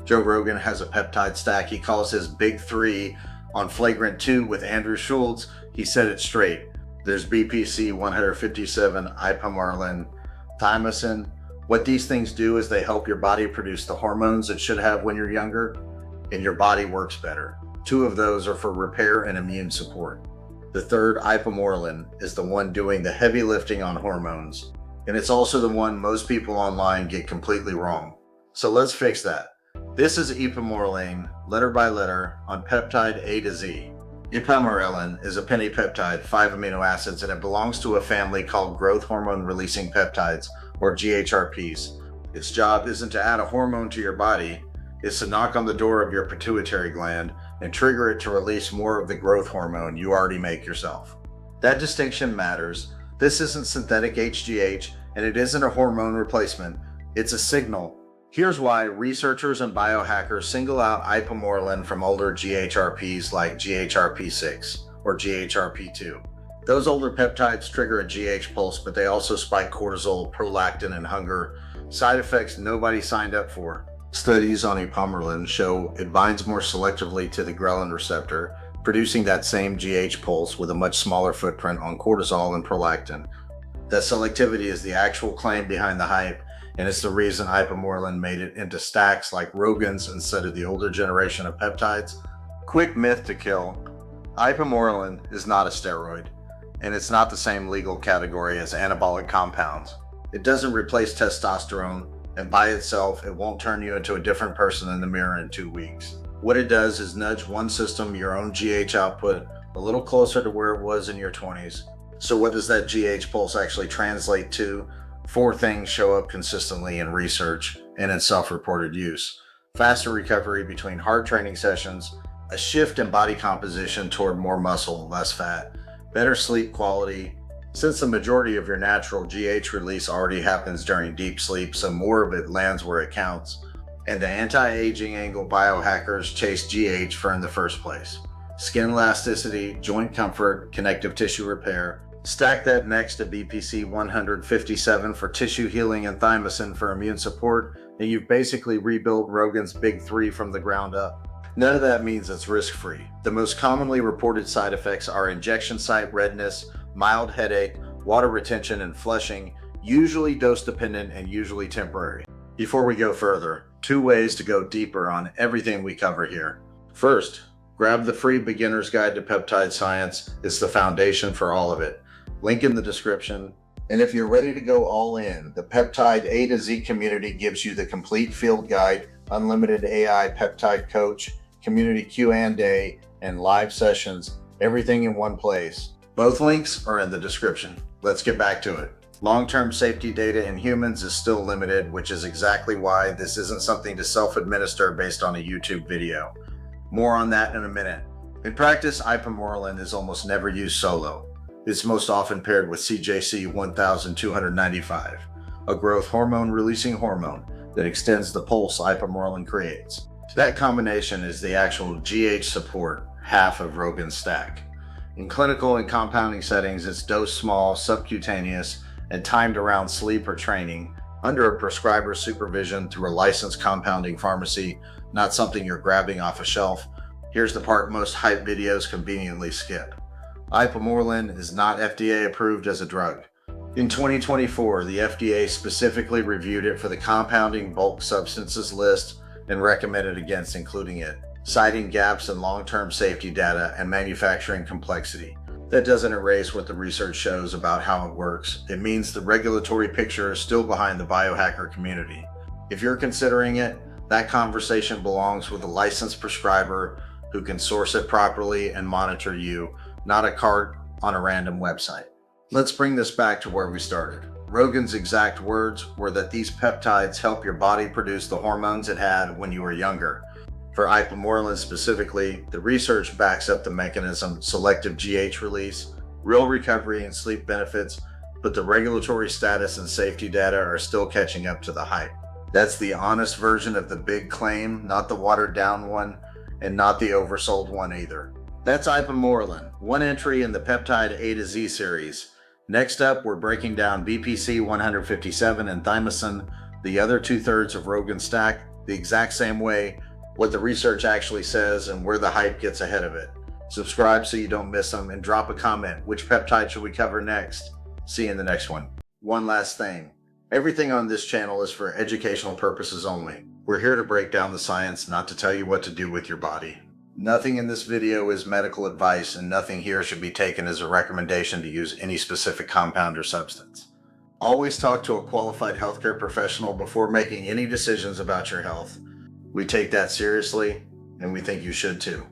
Joe Rogan has a peptide stack. He calls his big three on Flagrant 2 with Andrew Schultz. He said it straight. There's BPC 157, Ipamorelin, Thymosin. What these things do is they help your body produce the hormones it should have when you're younger, and your body works better. Two of those are for repair and immune support. The third, Ipamorelin, is the one doing the heavy lifting on hormones, and it's also the one most people online get completely wrong. So let's fix that. This is Ipamorelin, letter by letter, on peptide A to Z. Ipamorelin is a pentapeptide, 5 amino acids, and it belongs to a family called growth hormone releasing peptides, or GHRPs. Its job isn't to add a hormone to your body, it's to knock on the door of your pituitary gland and trigger it to release more of the growth hormone you already make yourself. That distinction matters. This isn't synthetic HGH, and it isn't a hormone replacement. It's a signal. Here's why researchers and biohackers single out Ipamorelin from older GHRPs like GHRP-6 or GHRP-2. Those older peptides trigger a GH pulse, but they also spike cortisol, prolactin, and hunger, side effects nobody signed up for. Studies on Ipamorelin show it binds more selectively to the ghrelin receptor, producing that same GH pulse with a much smaller footprint on cortisol and prolactin. That selectivity is the actual claim behind the hype, and it's the reason Ipamorelin made it into stacks like Rogan's instead of the older generation of peptides. Quick myth to kill. Ipamorelin is not a steroid, and it's not the same legal category as anabolic compounds. It doesn't replace testosterone, and by itself, it won't turn you into a different person in the mirror in 2 weeks. What it does is nudge one system, your own GH output, a little closer to where it was in your 20s. So what does that GH pulse actually translate to? 4 things show up consistently in research and in self-reported use. Faster recovery between hard training sessions, a shift in body composition toward more muscle, less fat, better sleep quality, since the majority of your natural GH release already happens during deep sleep, so more of it lands where it counts, and the anti-aging angle biohackers chase GH for in the first place. Skin elasticity, joint comfort, connective tissue repair. Stack that next to BPC 157 for tissue healing and Thymosin for immune support, and you've basically rebuilt Rogan's big three from the ground up. None of that means it's risk-free. The most commonly reported side effects are injection site redness, mild headache, water retention, and flushing, usually dose-dependent and usually temporary. Before we go further, 2 ways to go deeper on everything we cover here. First, grab the free Beginner's Guide to Peptide Science. It's the foundation for all of it. Link in the description. And if you're ready to go all in, the Peptide A to Z community gives you the complete field guide, unlimited AI peptide coach, community Q&A, and live sessions, everything in one place. Both links are in the description. Let's get back to it. Long-term safety data in humans is still limited, which is exactly why this isn't something to self-administer based on a YouTube video. More on that in a minute. In practice, Ipamorelin is almost never used solo. It's most often paired with CJC 1295, a growth hormone-releasing hormone that extends the pulse Ipamorelin creates. That combination is the actual GH support, half of Rogan's stack. In clinical and compounding settings, it's dosed small, subcutaneous, and timed around sleep or training, under a prescriber's supervision through a licensed compounding pharmacy, not something you're grabbing off a shelf. Here's the part most hype videos conveniently skip. Ipamorelin is not FDA approved as a drug. In 2024, the FDA specifically reviewed it for the compounding bulk substances list and recommended against including it, citing gaps in long-term safety data and manufacturing complexity. That doesn't erase what the research shows about how it works. It means the regulatory picture is still behind the biohacker community. If you're considering it, that conversation belongs with a licensed prescriber who can source it properly and monitor you, not a cart on a random website. Let's bring this back to where we started. Rogan's exact words were that these peptides help your body produce the hormones it had when you were younger. For Ipamorelin specifically, the research backs up the mechanism, selective GH release, real recovery and sleep benefits, but the regulatory status and safety data are still catching up to the hype. That's the honest version of the big claim, not the watered down one, and not the oversold one either. That's Ipamorelin, one entry in the Peptide A to Z series. Next up, we're breaking down BPC 157 and Thymosin, the other 2/3 of Rogan's stack, the exact same way, what the research actually says, and where the hype gets ahead of it. Subscribe so you don't miss them, and drop a comment. Which peptide should we cover next? See you in the next one. One last thing. Everything on this channel is for educational purposes only. We're here to break down the science, not to tell you what to do with your body. Nothing in this video is medical advice, and nothing here should be taken as a recommendation to use any specific compound or substance. Always talk to a qualified healthcare professional before making any decisions about your health. We take that seriously, and we think you should too.